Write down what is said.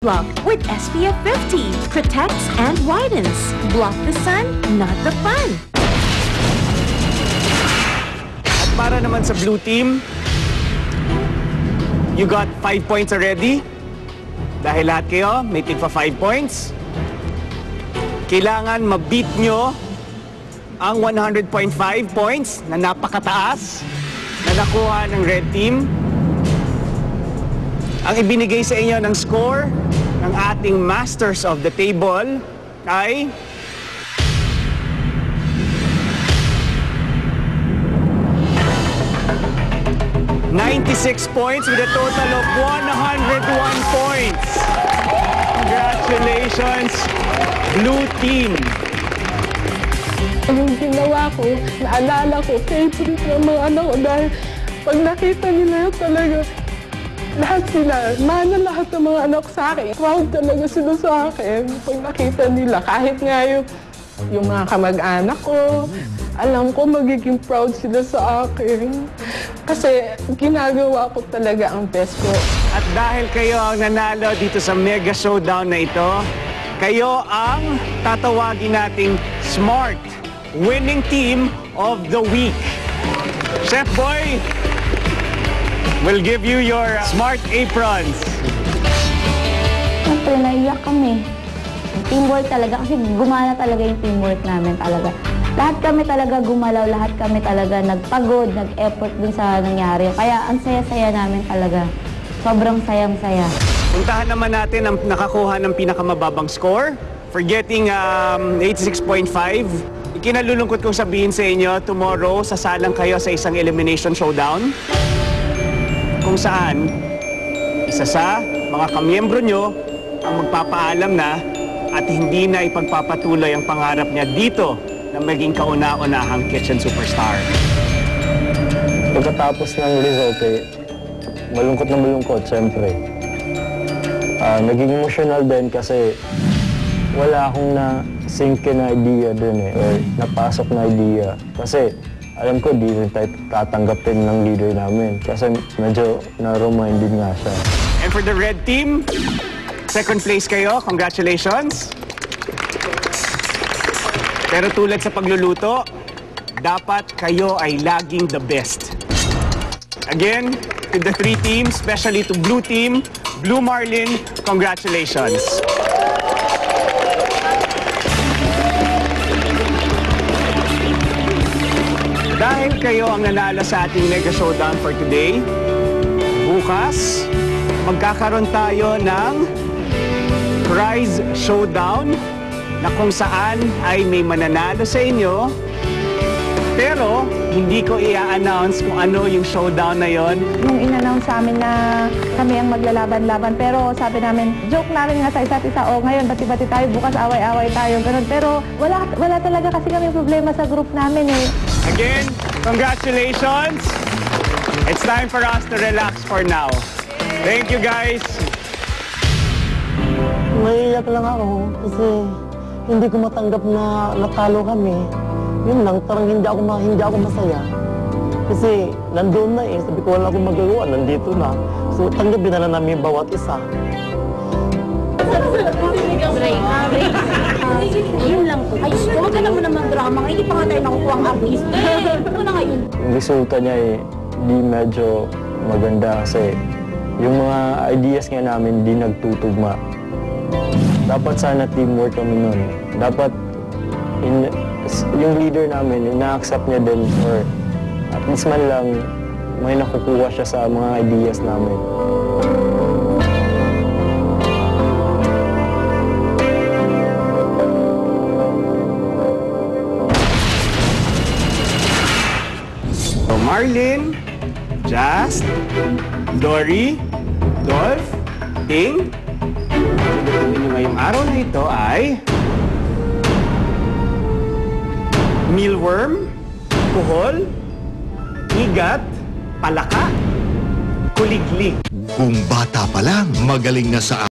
Block with SPF 50. Protects and widens. Block the sun, not the fun. At para naman sa blue team, you got 5 points already. Dahil lahat kayo, may tigpa 5 points. Kailangan ma-beat nyo ang 100.5 points na napakataas na nakuha ng red team. Ang ibinigay sa inyo ng score ng ating masters of the table ay 96 points with a total of 101 points. Congratulations, Blue Team. Yung ginawa ko, naalala ko, favorite ng mga anak ko dahil pag nakita nila talaga, lahat sila, mana lahat ng mga anak sa akin. Proud talaga sila sa akin pag nakita nila. Kahit nga yung mga kamag-anak ko, alam ko magiging proud sila sa akin. Kasi ginagawa ko talaga ang best ko. At dahil kayo ang nanalo dito sa mega showdown na ito, kayo ang tatawagin nating Smart Winning Team of the Week. Chef Boy will give you your smart aprons. Siyempre, naiyak kami. Teamwork talaga kasi gumana talaga yung teamwork namin talaga. Lahat kami talaga gumalaw, lahat kami talaga nagpagod, nag-effort dun sa nangyari. Kaya ang saya-saya namin talaga. Sobrang sayang-saya. Puntahan naman natin ang nakakuha ng pinakamababang score. For getting 86.5. Ikinalulungkot kong sabihin sa inyo, tomorrow sasalang kayo sa isang elimination showdown. Kung saan, isa sa mga kamiyembro nyo ang magpapaalam na at hindi na ipagpapatuloy ang pangarap niya dito na maging kauna-unahang kitchen superstar. Pagkatapos ng result, malungkot na malungkot, siyempre. Naging emotional din kasi wala akong na-sink na idea dun or napasok na idea. Kasi alam ko, di rin tayo tatanggapin ng leader namin kasi medyo na-reminded nga siya. And for the red team, second place kayo. Congratulations. Pero tulad sa pagluluto, dapat kayo ay laging the best. Again, to the three teams, especially to Blue Team, Blue Marlin, congratulations. Dahil kayo ang nanalo sa ating Mega Showdown for today, bukas, magkakaroon tayo ng prize showdown na kung saan ay may mananalo sa inyo. Pero hindi ko i-announce kung ano yung showdown na yon. Nung in-announce sa amin na kami ang maglalaban-laban, pero sabi namin, joke namin nga sa isa't isa, ngayon bati-bati tayo, bukas away-away tayo, ganun. Pero wala talaga kasi kami problema sa group namin eh. Again, congratulations! It's time for us to relax for now. Thank you guys! Maiiyak lang ako kasi hindi ko matanggap na natalo kami. Yun lang, parang hindi ako masaya. Kasi nandun na sabi ko wala akong magagawa, nandito na. So tanggapin na lang namin bawat isa. Yun lang po. Ay, huwag ka naman naman drama. Hindi pa nga tayo nakukuha ang artist. Ano na ngayon? Yung resulta niya di medyo maganda kasi yung mga ideas nga namin di nagtutugma. Dapat sana teamwork kami nun. Dapat yung leader namin, ina-accept niya din or at least man lang may nakukuha siya sa mga ideas namin. So Marlin, Jazz, Dory, Dolph, Ting, ang nyo ngayong araw na ito ay mealworm, kuhol, igat, palaka, kuliglig. Kung bata pa lang, magaling na sa